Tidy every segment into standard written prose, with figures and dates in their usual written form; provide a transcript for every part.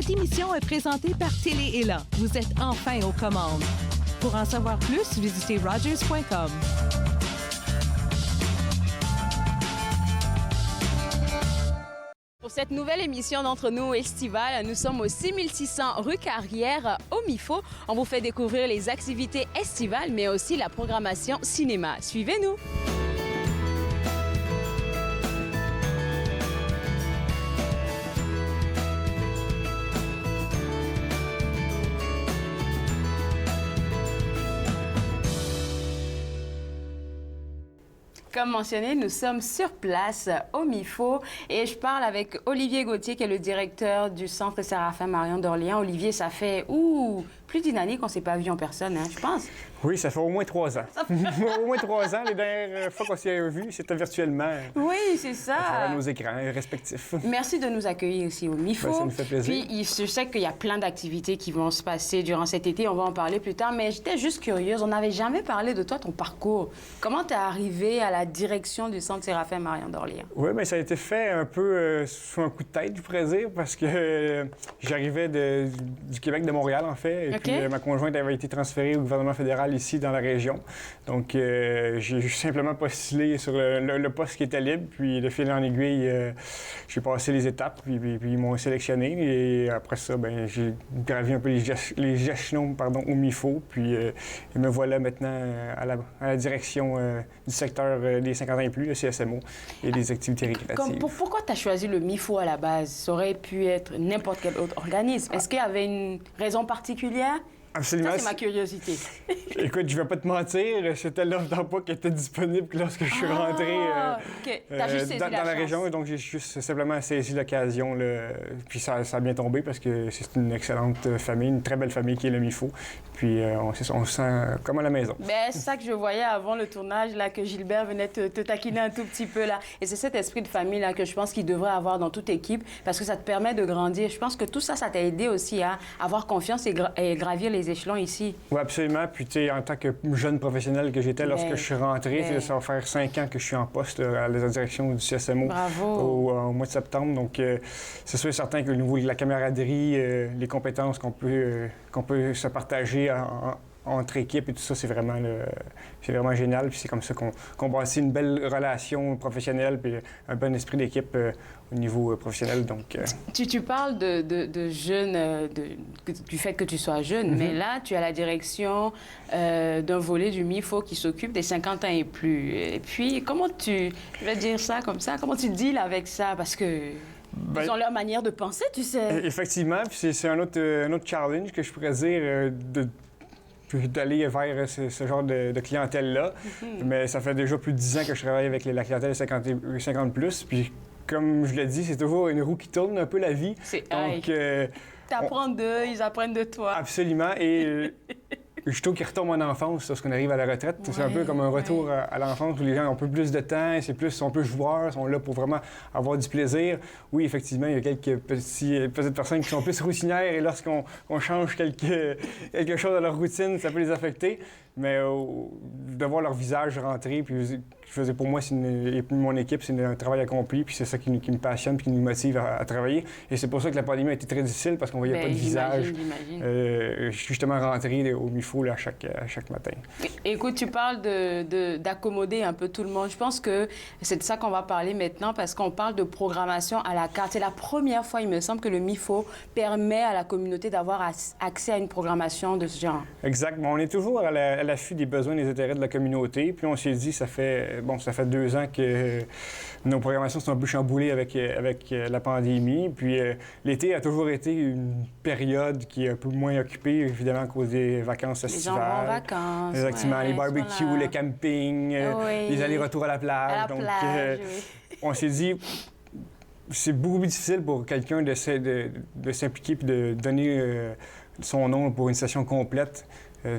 Cette émission est présentée par Télé Élan. Vous êtes enfin aux commandes. Pour en savoir plus, visitez Rogers.com. Pour cette nouvelle émission d'Entre nous estivale, nous sommes au 6600 rue Carrière, au MIFO. On vous fait découvrir les activités estivales, mais aussi la programmation cinéma. Suivez-nous! Comme mentionné, nous sommes sur place au MIFO et je parle avec Olivier Gauthier, qui est le directeur du Centre Séraphin Marion d'Orléans. Olivier, ça fait plus d'une année qu'on ne s'est pas vu en personne, hein, je pense. Oui, ça fait au moins 3 ans. Au moins 3 ans. Les dernières fois qu'on s'est vus, c'était virtuellement. Oui, c'est ça. À travers nos écrans respectifs. Merci de nous accueillir ici au MIFO. Ben, ça nous fait plaisir. Puis, je sais qu'il y a plein d'activités qui vont se passer durant cet été. On va en parler plus tard, mais j'étais juste curieuse. On n'avait jamais parlé de toi, ton parcours. Comment tu es arrivé à la direction du Centre Séraphin Marion d'Orléans? Oui, bien, ça a été fait un peu sous un coup de tête, je pourrais dire, parce que j'arrivais du Québec, de Montréal, en fait. Et puis, ma conjointe avait été transférée au gouvernement fédéral ici, dans la région. Donc, j'ai simplement postulé sur le poste qui était libre. Puis, de fil en aiguille, j'ai passé les étapes, puis ils m'ont sélectionné. Et après ça, bien, j'ai gravi un peu les échelons au MIFO. Puis, me voilà maintenant à la direction du secteur des 50 ans et plus, le CSMO, et des activités récréatives. Pourquoi tu as choisi le MIFO à la base? Ça aurait pu être n'importe quel autre organisme. Est-ce qu'il y avait une raison particulière? Absolument. Ça, c'est ma curiosité. Écoute, je vais pas te mentir, c'était l'offre d'emploi qui était disponible lorsque je suis rentré dans la région. Et donc, j'ai juste simplement saisi l'occasion. Puis ça a bien tombé parce que c'est une excellente famille, une très belle famille qui est le MIFO. Puis on se sent comme à la maison. Ben, c'est ça que je voyais avant le tournage, là, que Gilbert venait te taquiner un tout petit peu. Là. Et c'est cet esprit de famille là, que je pense qu'il devrait avoir dans toute équipe parce que ça te permet de grandir. Je pense que tout ça, ça t'a aidé aussi à avoir confiance et gravir les échelons ici. Oui, absolument. Puis, tu sais, en tant que jeune professionnel que j'étais lorsque je suis rentré, ça va faire 5 ans que je suis en poste à la direction du CSMO au mois de septembre. Donc, c'est sûr et certain que au niveau de la camaraderie, les compétences qu'on peut se partager entre équipes et tout ça, c'est vraiment génial. Puis c'est comme ça qu'on bâtit une belle relation professionnelle puis un bon esprit d'équipe au niveau professionnel. Donc, Tu parles de jeunes, du fait que tu sois jeune, mais là, tu as la direction d'un volet du MIFO qui s'occupe des 50 ans et plus. Et puis, je vais dire ça comme ça, comment tu deals avec ça? Parce que... ils ont leur manière de penser, tu sais. Effectivement, puis c'est un autre challenge que je pourrais dire d'aller vers ce genre de clientèle-là. Mais ça fait déjà plus de 10 ans que je travaille avec la clientèle 50+. Puis, comme je l'ai dit, c'est toujours une roue qui tourne un peu la vie. Donc, t'apprends d'eux, ils apprennent de toi. Absolument. Et je trouve qu'ils retombent en enfance lorsqu'on arrive à la retraite. C'est un peu comme un retour à l'enfance où les gens ont un peu plus de temps, sont plus joueurs, sont là pour vraiment avoir du plaisir. Oui, effectivement, il y a quelques petites personnes qui sont plus routinières et lorsqu'on change quelque chose dans leur routine, ça peut les affecter. Mais de voir leur visage rentrer, puis pour moi, et mon équipe, c'est un travail accompli, puis c'est ça qui me passionne puis qui nous motive à travailler. Et c'est pour ça que la pandémie a été très difficile, parce qu'on voyait pas de visage. Je suis justement rentré au MIFO à chaque matin. Écoute, tu parles d'accommoder un peu tout le monde. Je pense que c'est de ça qu'on va parler maintenant, parce qu'on parle de programmation à la carte. C'est la première fois, il me semble, que le MIFO permet à la communauté d'avoir accès à une programmation de ce genre. Exactement. On est toujours à l'affût des besoins et des intérêts de la communauté. Puis on s'est dit, ça fait 2 ans que nos programmations sont un peu chamboulées avec la pandémie. Puis l'été a toujours été une période qui est un peu moins occupée, évidemment, à cause des vacances estivales. Les gens vont en vacances. Exactement. Les barbecues, les campings, les allers-retours à la plage. On s'est dit, c'est beaucoup plus difficile pour quelqu'un de s'impliquer puis de donner son nom pour une session complète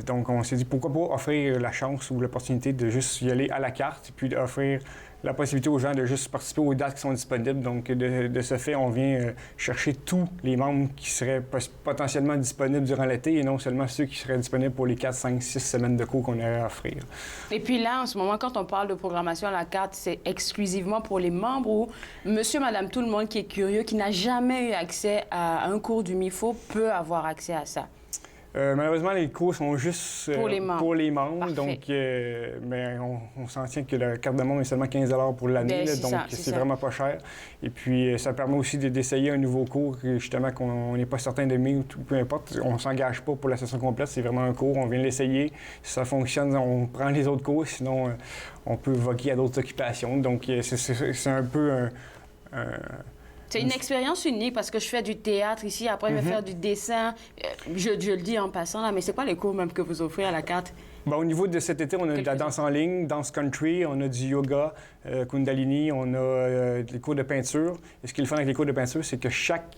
Donc, on s'est dit, pourquoi pas offrir la chance ou l'opportunité de juste y aller à la carte, puis d'offrir la possibilité aux gens de juste participer aux dates qui sont disponibles. Donc, de ce fait, on vient chercher tous les membres qui seraient potentiellement disponibles durant l'été et non seulement ceux qui seraient disponibles pour les 4, 5, 6 semaines de cours qu'on aurait à offrir. Et puis là, en ce moment, quand on parle de programmation à la carte, c'est exclusivement pour les membres ou monsieur, madame, tout le monde qui est curieux, qui n'a jamais eu accès à un cours du MIFO peut avoir accès à ça? Malheureusement, les cours sont juste pour les membres. Parfait. Donc, mais on s'en tient que la carte de membre est seulement 15 $ pour l'année, donc c'est vraiment pas cher. Et puis, ça permet aussi d'essayer un nouveau cours, justement, qu'on n'est pas certain d'aimer ou peu importe. On s'engage pas pour la session complète, c'est vraiment un cours, on vient l'essayer. Si ça fonctionne, on prend les autres cours, sinon, on peut voquer à d'autres occupations. Donc, c'est un peu C'est une expérience unique parce que je fais du théâtre ici, après je vais faire du dessin. Je le dis en passant, là, mais c'est quoi les cours même que vous offrez à la carte? Bien, au niveau de cet été, on a de la danse en ligne, danse country, on a du yoga, kundalini, on a des cours de peinture. Et ce qui est le fun avec les cours de peinture, c'est que chaque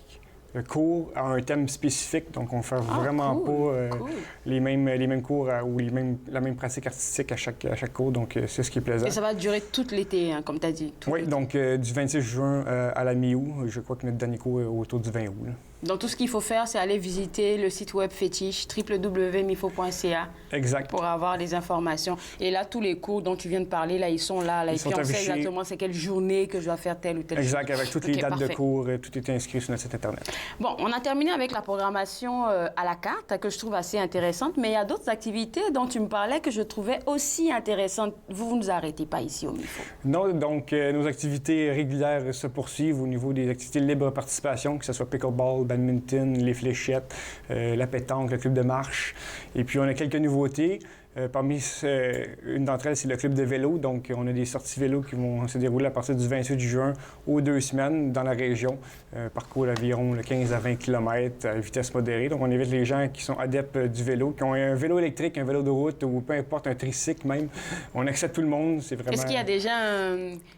cours a un thème spécifique, donc on ne fait vraiment pas les mêmes cours ou la même pratique artistique à chaque cours, donc c'est ce qui est plaisant. Et ça va durer tout l'été, hein, comme tu as dit? Oui, donc du 26 juin à la mi-août, je crois que notre dernier cours est autour du 20 août. Là. Donc tout ce qu'il faut faire, c'est aller visiter le site web fétiche, www.mifo.ca. Exact. Pour avoir les informations. Et là, tous les cours dont tu viens de parler, là, ils sont là. Et puis on sait exactement c'est quelle journée que je dois faire telle ou telle chose. Exact, avec toutes les dates de cours, tout est inscrit sur notre site Internet. Bon, on a terminé avec la programmation à la carte, que je trouve assez intéressante, mais il y a d'autres activités dont tu me parlais que je trouvais aussi intéressantes. Vous ne nous arrêtez pas ici au MIFO. Non, donc nos activités régulières se poursuivent au niveau des activités de libre participation, que ce soit pickleball, badminton, les fléchettes, la pétanque, le club de marche. Et puis, on a quelques nouveautés. Parmi une d'entre elles, c'est le club de vélo. Donc, on a des sorties vélo qui vont se dérouler à partir du 28 juin aux 2 semaines dans la région. Parcours d'environ 15 à 20 km à vitesse modérée. Donc, on invite les gens qui sont adeptes du vélo, qui ont un vélo électrique, un vélo de route ou peu importe, un tricycle même. On accepte tout le monde. C'est vraiment... Est-ce qu'il y a déjà,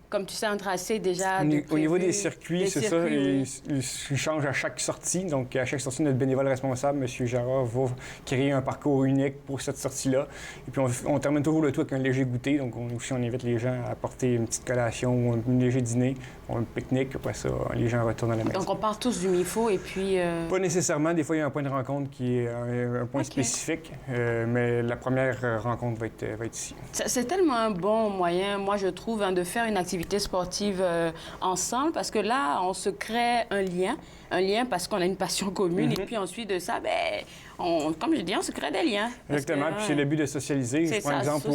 comme tu sais, un tracé déjà Au niveau des circuits, c'est ça. Oui. Ils changent à chaque sortie. Donc, à chaque sortie, notre bénévole responsable, M. Jarrah, va créer un parcours unique pour cette sortie-là. Et puis, on termine toujours le tout avec un léger goûter. Donc, on invite les gens à apporter une petite collation ou un léger dîner, un pique-nique. Après ça, les gens retournent à la maison. Donc, on part tous du MIFO et puis... Pas nécessairement. Des fois, il y a un point de rencontre qui est un point spécifique. Mais la première rencontre va être ici. C'est tellement un bon moyen, moi, je trouve, de faire une activité sportive ensemble parce que là, on se crée un lien parce qu'on a une passion commune. Et puis ensuite de ça, comme je dis, on se crée des liens. Exactement. Puis c'est le but de socialiser. C'est par exemple,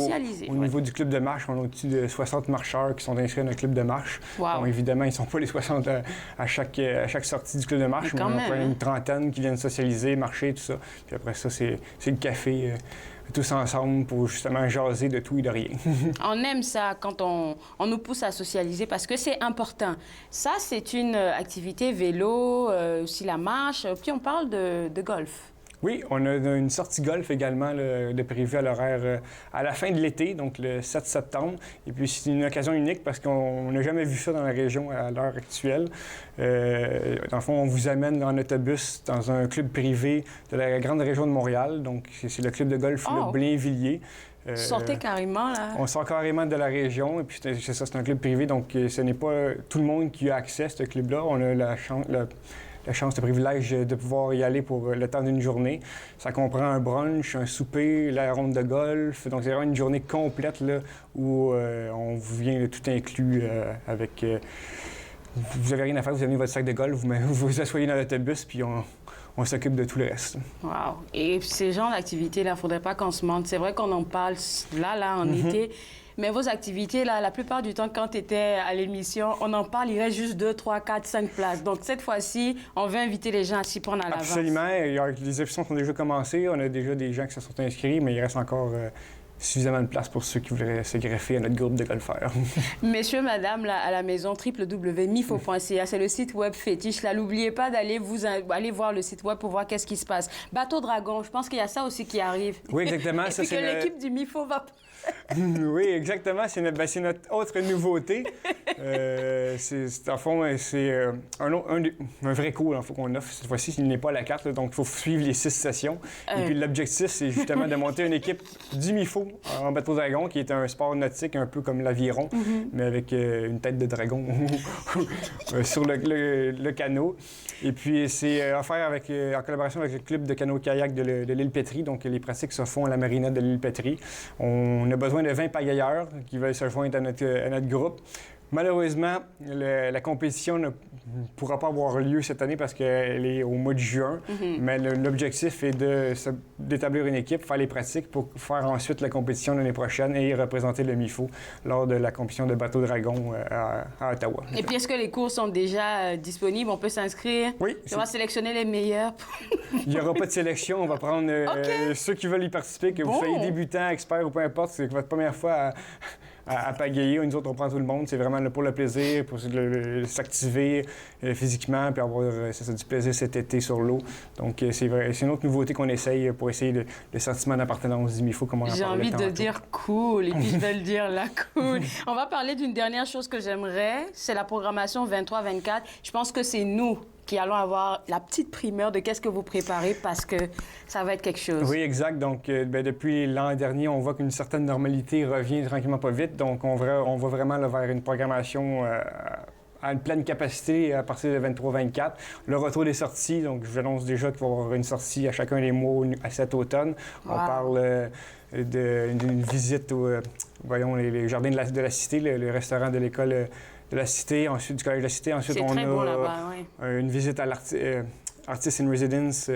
au niveau du club de marche, on a au-dessus de 60 marcheurs qui sont inscrits dans le club de marche. Wow. Bon, évidemment, ils ne sont pas les 60 à chaque sortie du club de marche, mais on a une trentaine qui viennent socialiser, marcher, tout ça. Puis après ça, c'est le café. Tous ensemble pour justement jaser de tout et de rien. On aime ça quand on nous pousse à socialiser parce que c'est important. Ça, c'est une activité vélo, aussi la marche. Puis on parle de golf. Oui, on a une sortie golf également de prévu à l'horaire à la fin de l'été, donc le 7 septembre. Et puis c'est une occasion unique parce qu'on n'a jamais vu ça dans la région à l'heure actuelle. Dans le fond, on vous amène en autobus dans un club privé de la grande région de Montréal. Donc c'est le club de golf Le Blainvilliers. Sortez carrément, là. On sort carrément de la région. Et puis c'est ça, c'est un club privé. Donc ce n'est pas tout le monde qui a accès à ce club-là. On a la chance, le privilège de pouvoir y aller pour le temps d'une journée. Ça comprend un brunch, un souper, la ronde de golf. Donc, c'est vraiment une journée complète là, où on vous vient tout inclus avec... vous n'avez rien à faire, vous amenez votre sac de golf, vous vous asseyez dans l'autobus, puis on s'occupe de tout le reste. Wow! Et ces genres d'activités-là, il ne faudrait pas qu'on se mente. C'est vrai qu'on en parle là, en été. Mais vos activités, là, la plupart du temps, quand tu étais à l'émission, on en parle, il reste juste 2, 3, 4, 5 places. Donc, cette fois-ci, on veut inviter les gens à s'y prendre à l'avance. Absolument. Les options sont déjà commencées. On a déjà des gens qui se sont inscrits, mais il reste encore suffisamment de place pour ceux qui voudraient se greffer à notre groupe de golfeurs. Messieurs, madame, là, à la maison, www.mifo.ca, c'est le site web fétiche. Là, n'oubliez pas d'aller aller voir le site web pour voir qu'est-ce qui se passe. Bateau Dragon, je pense qu'il y a ça aussi qui arrive. Oui, exactement. Et puis que l'équipe du MIFO va... Oui, exactement. C'est notre autre nouveauté. En fond, c'est un vrai cours qu'on offre. Cette fois-ci, il n'est pas à la carte, donc il faut suivre les 6 sessions. Et puis l'objectif, c'est justement de monter une équipe du MIFO en bateau dragon, qui est un sport nautique un peu comme l'aviron, mais avec une tête de dragon sur le canot. Et puis c'est offert en collaboration avec le club de canot-kayak de l'île Pétry. Donc les pratiques se font à la marina de l'île Pétry. On a besoin de 20 pagailleurs qui veulent se joindre à notre groupe. Malheureusement, la compétition ne pourra pas avoir lieu cette année parce qu'elle est au mois de juin. Mais l'objectif est d'établir une équipe, faire les pratiques pour faire ensuite la compétition l'année prochaine et représenter le MIFO lors de la compétition de bateau dragon à Ottawa. Et puis, est-ce que les cours sont déjà disponibles? On peut s'inscrire? Oui. On va sélectionner les meilleurs. Il n'y aura pas de sélection. On va prendre ceux qui veulent y participer, que vous soyez débutant, expert ou peu importe. C'est votre première fois à pagayer. Nous autres, on prend tout le monde. C'est vraiment pour le plaisir, pour s'activer physiquement, puis avoir du plaisir cet été sur l'eau. Donc, c'est une autre nouveauté qu'on essaye pour essayer le sentiment d'appartenance du MIFO, comme on en parlait J'ai envie tantôt. de dire cool, et puis je vais le dire là, cool. On va parler d'une dernière chose que j'aimerais, c'est la programmation 23-24. Je pense que c'est nous qui allons avoir la petite primeur de qu'est-ce que vous préparez parce que ça va être quelque chose. Oui, exact. Donc, depuis l'an dernier, on voit qu'une certaine normalité revient tranquillement pas vite. Donc, on va vraiment là, vers une programmation à une pleine capacité à partir de 23-24. Le retour des sorties, donc je vous annonce déjà qu'il va y avoir une sortie à chacun des mois à cet automne. Wow. On parle d'une visite les jardins de la Cité, le restaurant de l'école de la Cité, ensuite du Collège de la Cité. Ensuite, c'est on très a beau là-bas, oui. Une visite à l'Artist in Residence,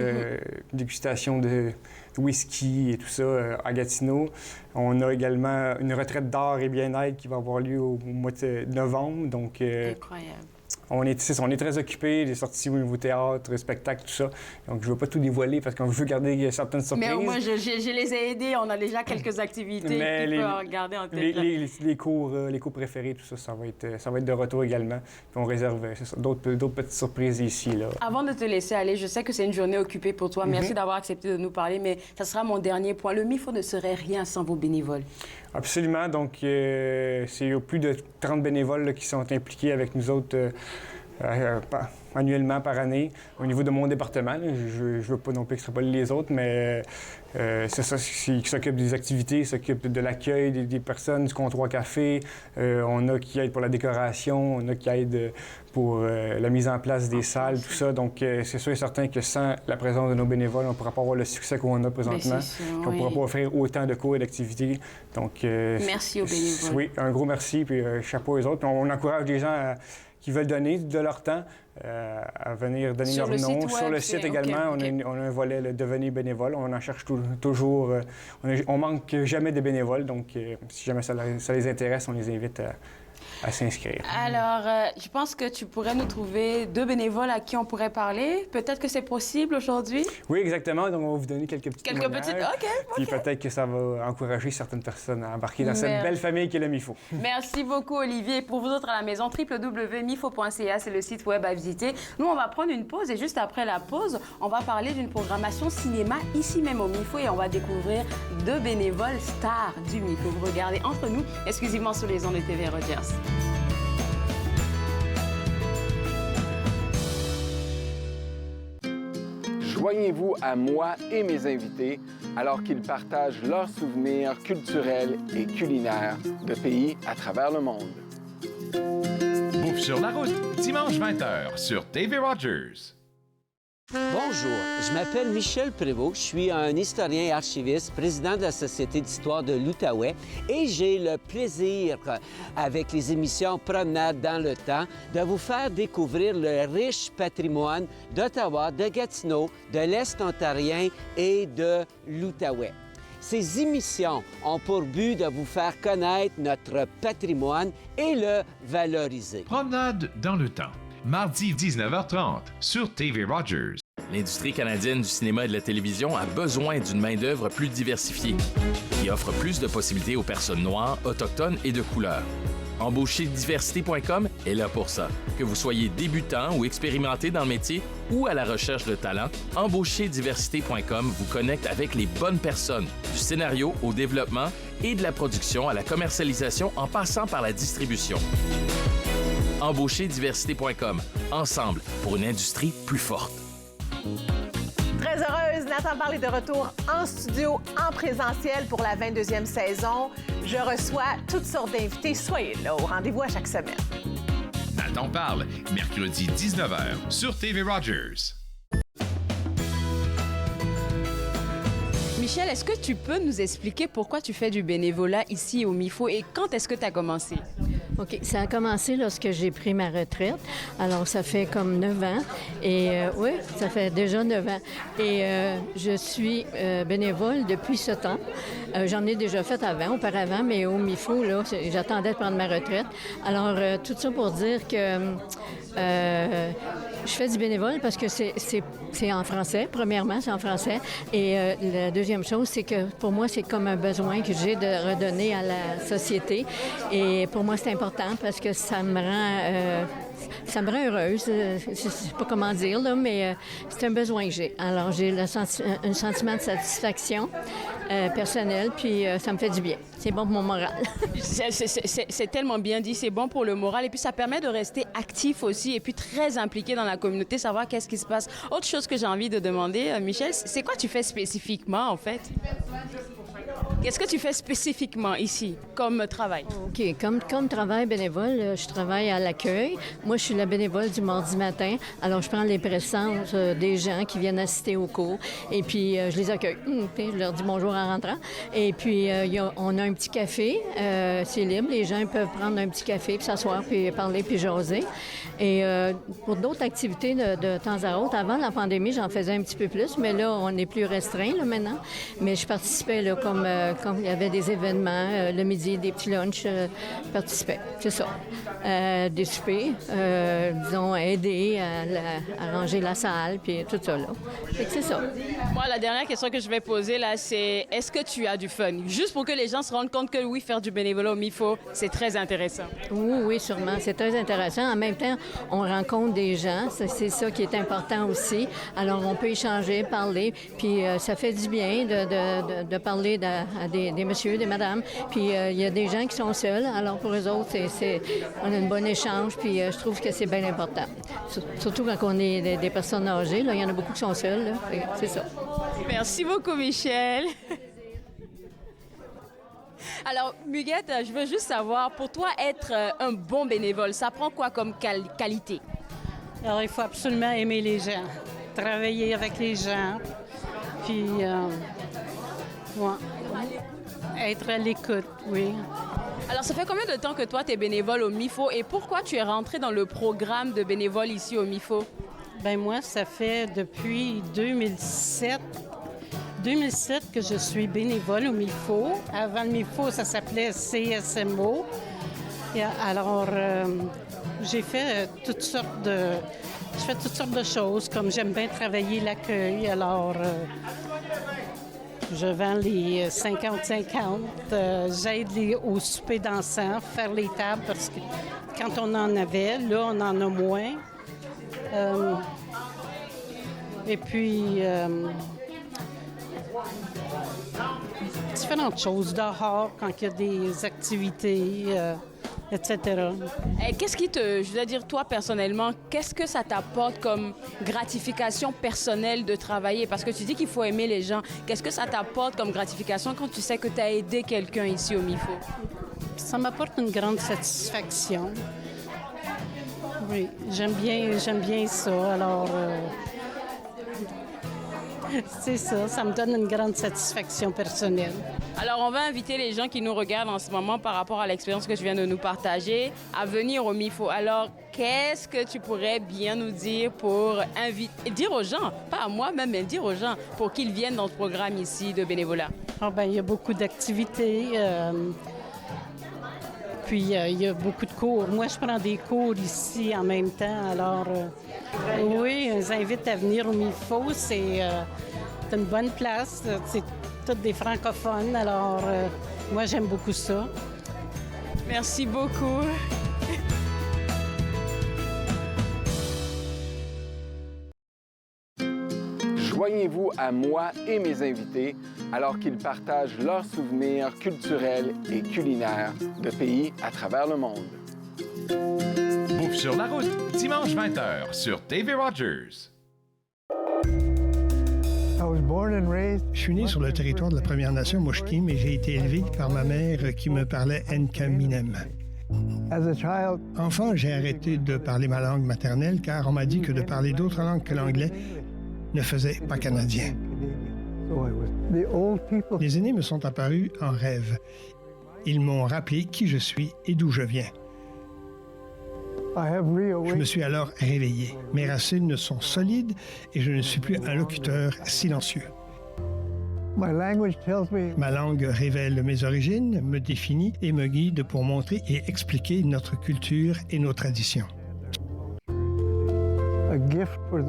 dégustation de whisky et tout ça à Gatineau. On a également une retraite d'art et bien-être qui va avoir lieu au mois de novembre. Donc, incroyable. On est très occupés, des sorties au niveau théâtre, spectacle, tout ça. Donc, je ne veux pas tout dévoiler parce qu'on veut garder certaines surprises. Mais au moins, je les ai aidés. On a déjà quelques activités Mais qui peuvent regarder en tête. les cours préférés, tout ça, ça va être de retour également. Puis on réserve d'autres petites surprises ici, là. Avant de te laisser aller, je sais que c'est une journée occupée pour toi. Merci d'avoir accepté de nous parler, mais ça sera mon dernier point. Le MIFO ne serait rien sans vos bénévoles. Absolument. Donc, c'est plus de 30 bénévoles là, qui sont impliqués avec nous autres annuellement par année. Au niveau de mon département, là, je ne veux pas non plus extrapoler les autres, mais c'est ça qui s'occupe des activités, qui s'occupe de l'accueil des personnes, du comptoir café. On a qui aident pour la décoration, on a qui aident pour la mise en place des salles, tout ça. Donc, c'est sûr et certain que sans la présence de nos bénévoles, on ne pourra pas avoir le succès qu'on a présentement. On ne pourra pas offrir autant de cours et d'activités. Donc, merci aux bénévoles. Oui, un gros merci, puis chapeau aux autres. Puis on encourage les gens qui veulent donner de leur temps à venir donner leur nom. Sur le site également, on a un volet « Devenir bénévole ». On en cherche toujours. On manque jamais de bénévoles. Donc, si jamais ça les intéresse, on les invite à s'inscrire. Alors, je pense que tu pourrais nous trouver 2 bénévoles à qui on pourrait parler. Peut-être que c'est possible aujourd'hui? Oui, exactement. Donc, on va vous donner quelques petites OK. Puis peut-être que ça va encourager certaines personnes à embarquer dans cette belle famille qu'est le MIFO. Merci beaucoup, Olivier. Pour vous autres à la maison, www.mifo.ca, c'est le site web à visiter. Nous, on va prendre une pause et juste après la pause, on va parler d'une programmation cinéma ici même au MIFO et on va découvrir 2 bénévoles stars du MIFO. Vous regardez Entre nous, exclusivement sur les ondes de TV Rogers. Joignez-vous à moi et mes invités alors qu'ils partagent leurs souvenirs culturels et culinaires de pays à travers le monde. Bouffe sur la route, dimanche 20h sur TV Rogers. Bonjour, je m'appelle Michel Prévost, je suis un historien et archiviste, président de la Société d'histoire de l'Outaouais et j'ai le plaisir, avec les émissions Promenade dans le temps, de vous faire découvrir le riche patrimoine d'Ottawa, de Gatineau, de l'Est ontarien et de l'Outaouais. Ces émissions ont pour but de vous faire connaître notre patrimoine et le valoriser. Promenade dans le temps, mardi 19h30 sur TV Rogers. L'industrie canadienne du cinéma et de la télévision a besoin d'une main-d'œuvre plus diversifiée, qui offre plus de possibilités aux personnes noires, autochtones et de couleur. Embaucherdiversité.com est là pour ça. Que vous soyez débutant ou expérimenté dans le métier ou à la recherche de talent, Embaucherdiversité.com vous connecte avec les bonnes personnes, du scénario au développement et de la production à la commercialisation en passant par la distribution. Embaucherdiversité.com, ensemble pour une industrie plus forte. Très heureuse, Nathan Barle est de retour en studio, en présentiel pour la 22e saison. Je reçois toutes sortes d'invités. Soyez là, au rendez-vous à chaque semaine. Nathan parle, mercredi 19h sur TV Rogers. Michel, est-ce que tu peux nous expliquer pourquoi tu fais du bénévolat ici au MIFO et quand est-ce que tu as commencé? OK. Ça a commencé lorsque j'ai pris ma retraite. Alors, ça fait comme 9 ans. Et oui, ça fait déjà 9 ans. Et je suis bénévole depuis ce temps. J'en ai déjà fait auparavant, mais au MIFO, là, j'attendais de prendre ma retraite. Alors, tout ça pour dire que je fais du bénévole parce que c'est en français. Premièrement, c'est en français. Et la deuxième chose, c'est que pour moi, c'est comme un besoin que j'ai de redonner à la société. Et pour moi, c'est important parce que ça me rend heureuse. Je sais pas comment dire, là, mais c'est un besoin que j'ai. Alors, j'ai un sentiment de satisfaction personnelle, puis ça me fait du bien. C'est bon pour mon moral. C'est tellement bien dit, c'est bon pour le moral et puis ça permet de rester actif aussi et puis très impliqué dans la communauté, savoir qu'est-ce qui se passe. Autre chose que j'ai envie de demander, Michel, c'est quoi tu fais spécifiquement, en fait? Qu'est-ce que tu fais spécifiquement ici comme travail? OK. Comme travail bénévole, je travaille à l'accueil. Moi, je suis la bénévole du mardi matin. Alors, je prends les présences des gens qui viennent assister au cours et puis je les accueille. Je leur dis bonjour en rentrant. Et puis, on a un petit café. C'est libre. Les gens peuvent prendre un petit café puis s'asseoir puis parler puis jaser. Et pour d'autres activités de temps à autre, avant la pandémie, j'en faisais un petit peu plus, mais là, on est plus restreint là, maintenant. Mais je participais là, comme il y avait des événements, le midi, des petits lunchs, je participais. C'est ça. Des soupers, disons, aider à ranger la salle, puis tout ça, là. Fait que c'est ça. Moi, la dernière question que je vais poser, là, c'est est-ce que tu as du fun? Juste pour que les gens se rendent compte que, oui, faire du bénévolat au MIFO, c'est très intéressant. Oui, sûrement. C'est très intéressant. En même temps, on rencontre des gens. C'est ça qui est important aussi. Alors, on peut échanger, parler, puis ça fait du bien de parler à des messieurs, des madames. Puis il y a des gens qui sont seuls. Alors, pour eux autres, on a un bon échange, puis je trouve que c'est bien important. Surtout quand on est des personnes âgées. Là, il y en a beaucoup qui sont seuls. Là. C'est ça. Merci beaucoup, Michel. Alors, Muguette, je veux juste savoir, pour toi, être un bon bénévole, ça prend quoi comme qualité? Alors, il faut absolument aimer les gens, travailler avec les gens, puis être à l'écoute, oui. Alors, ça fait combien de temps que toi, tu es bénévole au MIFO et pourquoi tu es rentré dans le programme de bénévole ici au MIFO? Bien, moi, ça fait depuis 2007 que je suis bénévole au MIFO. Avant le MIFO, ça s'appelait CSMO. Et alors, j'ai fait toutes sortes de choses, comme j'aime bien travailler l'accueil. Alors, je vends les 50-50. J'aide au souper d'ensemble, faire les tables, parce que quand on en avait, là, on en a moins. Et puis, différentes choses dehors, quand il y a des activités, etc. Qu'est-ce qui je veux dire, toi, personnellement, qu'est-ce que ça t'apporte comme gratification personnelle de travailler? Parce que tu dis qu'il faut aimer les gens. Qu'est-ce que ça t'apporte comme gratification quand tu sais que tu as aidé quelqu'un ici au MIFO? Ça m'apporte une grande satisfaction. Oui, j'aime bien ça. Alors, c'est ça, ça me donne une grande satisfaction personnelle. Alors, on va inviter les gens qui nous regardent en ce moment par rapport à l'expérience que tu viens de nous partager à venir au MIFO. Alors, qu'est-ce que tu pourrais bien nous dire pour dire aux gens, pas à moi même, mais dire aux gens pour qu'ils viennent dans ce programme ici de bénévolat? Ah ben, il y a beaucoup d'activités. Puis, il y a beaucoup de cours. Moi, je prends des cours ici en même temps. Alors, oui, je les invite à venir au MIFO. C'est une bonne place. C'est tous des francophones. Alors, moi, j'aime beaucoup ça. Merci beaucoup. Joignez-vous à moi et mes invités alors qu'ils partagent leurs souvenirs culturels et culinaires de pays à travers le monde. Bouffe sur la route, dimanche 20h sur TV Rogers. Je suis né sur le territoire de la Première Nation Musqueam, mais j'ai été élevé par ma mère qui me parlait Nkaminem. Enfant, j'ai arrêté de parler ma langue maternelle car on m'a dit que de parler d'autres langues que l'anglais ne faisait pas canadien. Les aînés me sont apparus en rêve. Ils m'ont rappelé qui je suis et d'où je viens. Je me suis alors réveillé. Mes racines sont solides et je ne suis plus un locuteur silencieux. Ma langue révèle mes origines, me définit et me guide pour montrer et expliquer notre culture et nos traditions.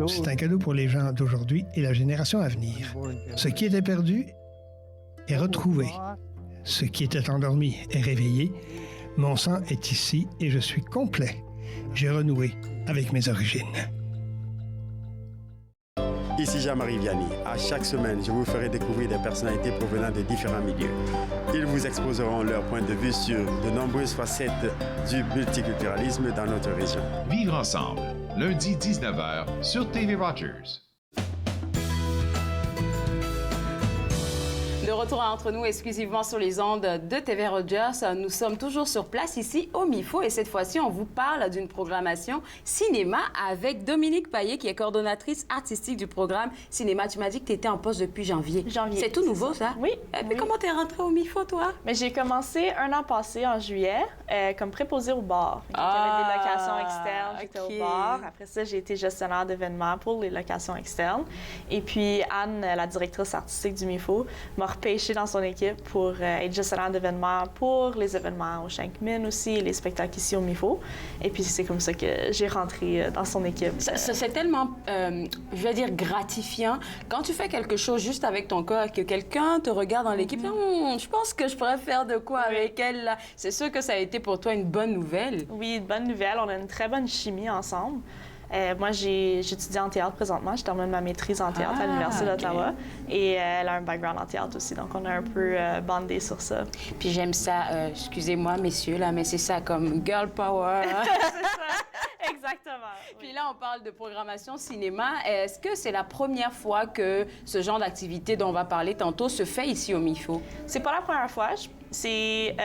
C'est un cadeau pour les gens d'aujourd'hui et la génération à venir. Ce qui était perdu est retrouvé. Ce qui était endormi est réveillé. Mon sang est ici et je suis complet. J'ai renoué avec mes origines. Ici Jean-Marie Vianney. À chaque semaine, je vous ferai découvrir des personnalités provenant de différents milieux. Ils vous exposeront leur point de vue sur de nombreuses facettes du multiculturalisme dans notre région. Vivre ensemble, lundi 19h sur TV Rogers. De retour entre nous exclusivement sur les ondes de TV Rogers. Nous sommes toujours sur place ici au MIFO et cette fois-ci, on vous parle d'une programmation cinéma avec Dominique Payet qui est coordonnatrice artistique du programme cinéma. Tu m'as dit que tu étais en poste depuis janvier. Janvier. C'est tout nouveau, ça? Oui. Mais comment t'es rentrée au MIFO, toi? Mais j'ai commencé un an passé, en juillet, comme préposée au bar. Il y avait des locations externes, j'étais au bar. Après ça, j'ai été gestionnaire d'événements pour les locations externes. Et puis, Anne, la directrice artistique du MIFO, m'a repêché dans son équipe pour être gestionnaire d'événements pour les événements au Shankman aussi, les spectacles ici au MIFO. Et puis, c'est comme ça que j'ai rentré dans son équipe. C'est tellement, je vais dire, gratifiant. Quand tu fais quelque chose juste avec ton corps, que quelqu'un te regarde dans l'équipe, je pense que je pourrais faire de quoi avec elle, là. C'est sûr que ça a été pour toi une bonne nouvelle. Oui, une bonne nouvelle. On a une très bonne chimie ensemble. Moi, j'étudie en théâtre présentement. Je termine ma maîtrise en théâtre à l'Université d'Ottawa. Et elle a un background en théâtre aussi, donc on a un peu bandé sur ça. Puis j'aime ça, excusez-moi, messieurs, là, mais c'est ça comme girl power. C'est ça, exactement. Puis là, on parle de programmation cinéma. Est-ce que c'est la première fois que ce genre d'activité dont on va parler tantôt se fait ici au MIFO? C'est pas la première fois. C'est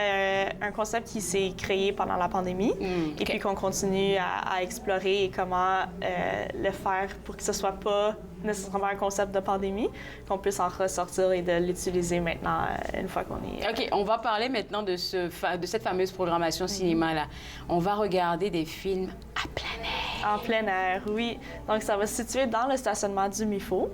un concept qui s'est créé pendant la pandémie et puis qu'on continue à explorer et comment le faire pour que ce soit pas nécessairement un concept de pandémie, qu'on puisse en ressortir et de l'utiliser maintenant une fois qu'on est... OK, on va parler maintenant de cette fameuse programmation cinéma-là. On va regarder des films à plein air. En plein air, oui. Donc, ça va se situer dans le stationnement du MIFO,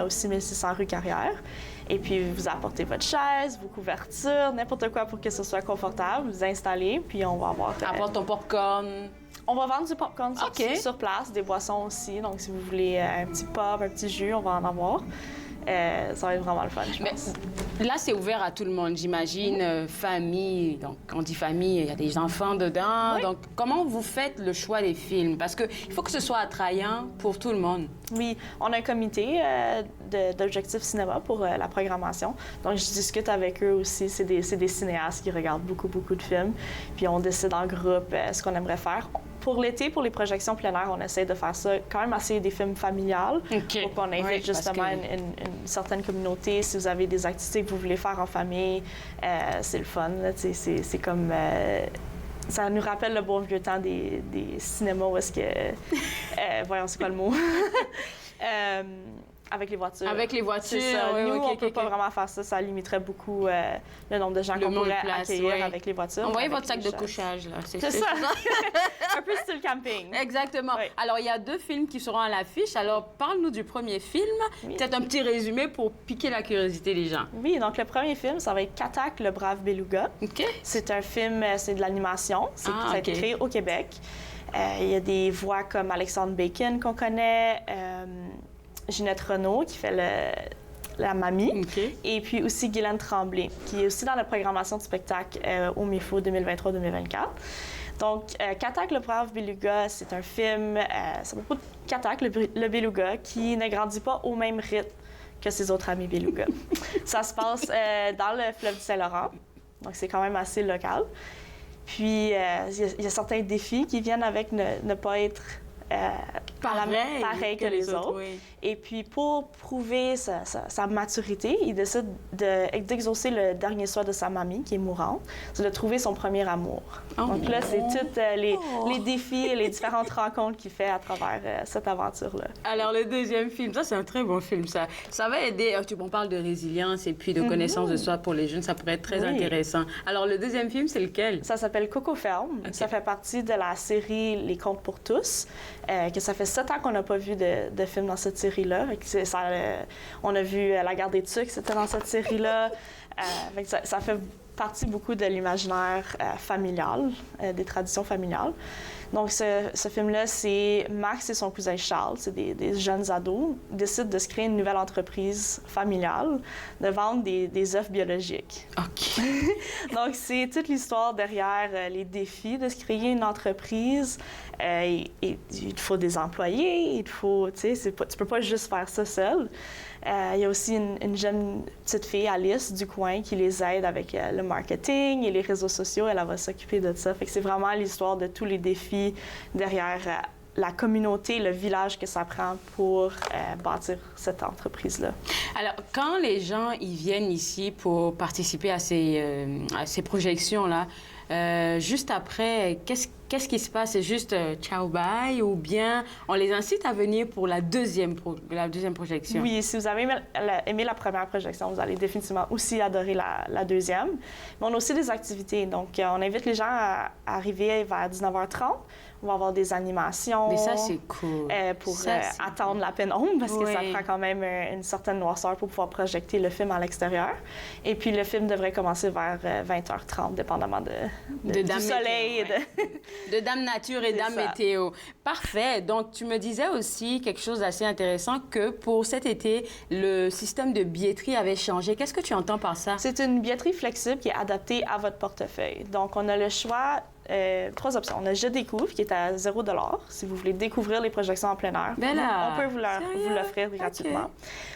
au 6600 rue Carrière. Et puis, vous apportez votre chaise, vos couvertures, n'importe quoi pour que ce soit confortable, vous installez, puis on va avoir... Apporte ton popcorn. On va vendre du popcorn sur place, des boissons aussi. Donc, si vous voulez un petit pop, un petit jus, on va en avoir. Ça va être vraiment le fun, je pense. Là, c'est ouvert à tout le monde, j'imagine. Famille, donc quand on dit famille, il y a des enfants dedans. Oui. Donc, comment vous faites le choix des films? Parce qu'il faut que ce soit attrayant pour tout le monde. Oui, on a un comité d'objectifs cinéma pour la programmation. Donc, je discute avec eux aussi. C'est des cinéastes qui regardent beaucoup, beaucoup de films. Puis, on décide en groupe ce qu'on aimerait faire. Pour l'été, pour les projections plein air, on essaie de faire ça quand même assez des films familiales. Pour qu'on invite justement une certaine communauté. Si vous avez des activités que vous voulez faire en famille, c'est le fun. C'est comme... ça nous rappelle le bon vieux temps des cinémas où est-ce que... voyons, c'est quoi le mot? Avec les voitures. Avec les voitures, oui, nous, on ne peut pas vraiment faire ça. Ça limiterait beaucoup le nombre de gens qu'on pourrait accueillir avec les voitures. Envoyez votre sac de couchage, là. C'est ça. Un peu style camping. Exactement. Oui. Alors, il y a 2 films qui seront à l'affiche. Alors, parle-nous du premier film. Oui. Peut-être un petit résumé pour piquer la curiosité des gens. Oui, donc le premier film, ça va être Katak, le brave beluga. OK. C'est un film, c'est de l'animation. Ça a été créé au Québec. Il y a des voix comme Alexandre Bacon qu'on connaît, Ginette Renault qui fait la mamie. Et puis aussi Guylaine Tremblay, qui est aussi dans la programmation de spectacle au MIFO 2023-2024. Donc, Katak le brave beluga, c'est un film, c'est à propos de Katak le beluga, qui ne grandit pas au même rythme que ses autres amis belugas. Ça se passe dans le fleuve du Saint-Laurent, donc c'est quand même assez local. Puis, il y a certains défis qui viennent avec ne pas être pareil que les autres. Oui. Et puis, pour prouver sa maturité, il décide d'exaucer le dernier souhait de sa mamie, qui est mourante, c'est de trouver son premier amour. Donc là, c'est tous les défis et les différentes rencontres qu'il fait à travers cette aventure-là. Alors, le deuxième film, ça, c'est un très bon film, ça. Ça va aider, on parle de résilience et puis de connaissance de soi pour les jeunes, ça pourrait être très intéressant. Alors, le deuxième film, c'est lequel? Ça s'appelle Coco Ferme. Okay. Ça fait partie de la série Les Contes pour tous, que ça fait 7 ans qu'on n'a pas vu de film dans cette série-là. On a vu La Guerre des Tucs, c'était dans cette série-là. Ça fait partie beaucoup de l'imaginaire familial, des traditions familiales. Donc, ce film-là, c'est Max et son cousin Charles, c'est des jeunes ados, décident de se créer une nouvelle entreprise familiale, de vendre des œufs biologiques. OK. Donc, c'est toute l'histoire derrière les défis de se créer une entreprise. Il faut des employés, il faut, tu sais, tu peux pas juste faire ça seul. Il y a aussi une jeune petite fille, Alice, du coin, qui les aide avec le marketing et les réseaux sociaux. Elle va s'occuper de ça. Fait que c'est vraiment l'histoire de tous les défis derrière la communauté, le village que ça prend pour bâtir cette entreprise-là. Alors, quand les gens ils viennent ici pour participer à ces projections-là, juste après, qu'est-ce qui se passe? C'est juste ciao, bye, ou bien on les incite à venir pour la deuxième projection? Oui, si vous avez aimé la première projection, vous allez définitivement aussi adorer la deuxième. Mais on a aussi des activités. Donc, on invite les gens à arriver vers 19h30. On va avoir des animations. Mais ça, c'est cool. Pour attendre la pénombre, parce que ça prend quand même une certaine noirceur pour pouvoir projeter le film à l'extérieur. Et puis, le film devrait commencer vers 20h30, dépendamment du soleil. De Dame Nature et Dame Météo. Parfait. Donc, tu me disais aussi quelque chose d'assez intéressant, que pour cet été, le système de billetterie avait changé. Qu'est-ce que tu entends par ça? C'est une billetterie flexible qui est adaptée à votre portefeuille. Donc, on a le choix... 3 options. On a Je découvre, qui est à 0$. Si vous voulez découvrir les projections en plein air, on peut vous l'offrir gratuitement.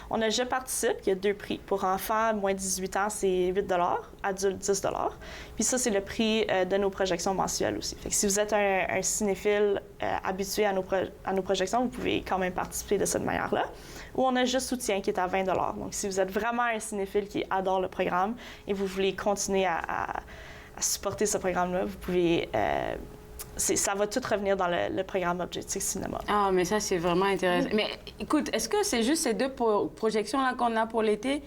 On a Je participe, qui a 2 prix. Pour enfants, moins de 18 ans, c'est 8$. Adultes, 10$. Puis ça, c'est le prix de nos projections mensuelles aussi. Fait que si vous êtes un cinéphile habitué à nos projections, vous pouvez quand même participer de cette manière-là. Ou on a Juste soutien, qui est à 20$. Donc, si vous êtes vraiment un cinéphile qui adore le programme et vous voulez continuer à supporter ce programme-là, vous pouvez... ça va tout revenir dans le programme Objectif Cinéma. Ah, mais ça, c'est vraiment intéressant. Mais écoute, est-ce que c'est juste ces 2 projections-là qu'on a pour l'été?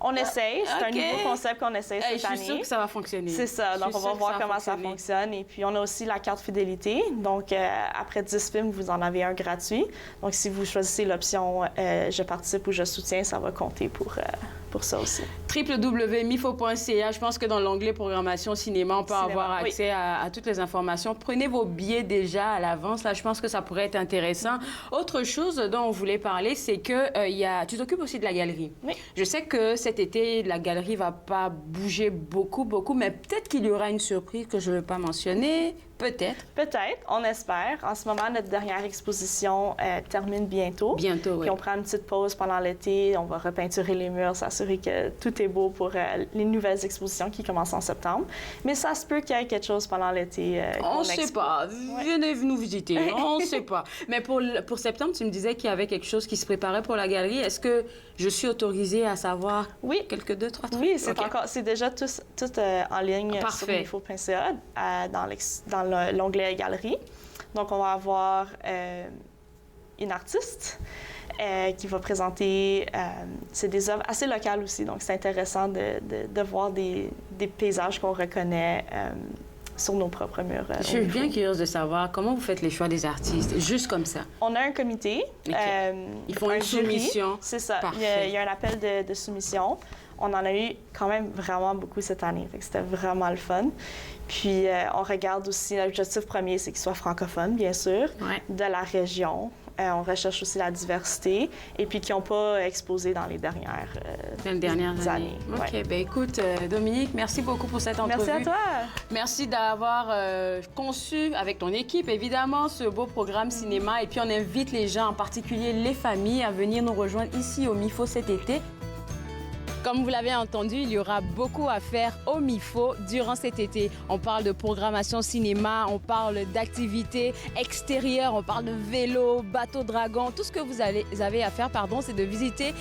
On essaye. C'est un nouveau concept qu'on essaye cette année. Je suis sûre que ça va fonctionner. C'est ça. Donc, on va voir comment ça fonctionne. Et puis, on a aussi la carte fidélité. Donc, après 10 films, vous en avez un gratuit. Donc, si vous choisissez l'option Je participe ou Je soutiens, ça va compter pour ça aussi. www.mifo.ca. Je pense que dans l'onglet programmation cinéma, on peut avoir accès à toutes les informations. Prenez vos billets déjà à l'avance. Là, je pense que ça pourrait être intéressant. Autre chose dont on voulait parler, c'est que tu t'occupes aussi de la galerie. Oui. Je sais que cet été, la galerie va pas bouger beaucoup, mais peut-être qu'il y aura une surprise que je ne vais pas mentionner. Peut-être. Peut-être, on espère. En ce moment, notre dernière exposition termine bientôt. Bientôt, oui. Puis on prend une petite pause pendant l'été. On va repeinturer les murs, s'assurer que tout est beau pour les nouvelles expositions qui commencent en septembre. Mais ça se peut qu'il y ait quelque chose pendant l'été. On ne sait pas. Venez nous visiter. On ne sait pas. Mais pour septembre, tu me disais qu'il y avait quelque chose qui se préparait pour la galerie. Est-ce que je suis autorisée à savoir quelques 2-3 trucs? Oui, c'est déjà tout en ligne sur mifo.ca dans l'onglet Galerie. Donc, on va avoir une artiste qui va présenter... c'est des œuvres assez locales aussi, donc c'est intéressant de voir des paysages qu'on reconnaît sur nos propres murs. Je suis bien curieuse de savoir comment vous faites les choix des artistes, juste comme ça. On a un comité. Ils font une soumission. C'est ça. Il y a un appel de soumission. On en a eu quand même vraiment beaucoup cette année. C'était vraiment le fun. Puis, on regarde aussi, l'objectif premier, c'est qu'il soit francophone, bien sûr, de la région. on recherche aussi la diversité et puis qui n'ont pas exposé dans les dernières années. OK. Ouais. Bien, écoute, Dominique, merci beaucoup pour cette entrevue. Merci à toi. Merci d'avoir conçu avec ton équipe, évidemment, ce beau programme cinéma. Et puis, on invite les gens, en particulier les familles, à venir nous rejoindre ici au MIFO cet été. Comme vous l'avez entendu, il y aura beaucoup à faire au MIFO durant cet été. On parle de programmation cinéma, on parle d'activités extérieures, on parle de vélo, bateau dragon. Tout ce que vous avez à faire, c'est de visiter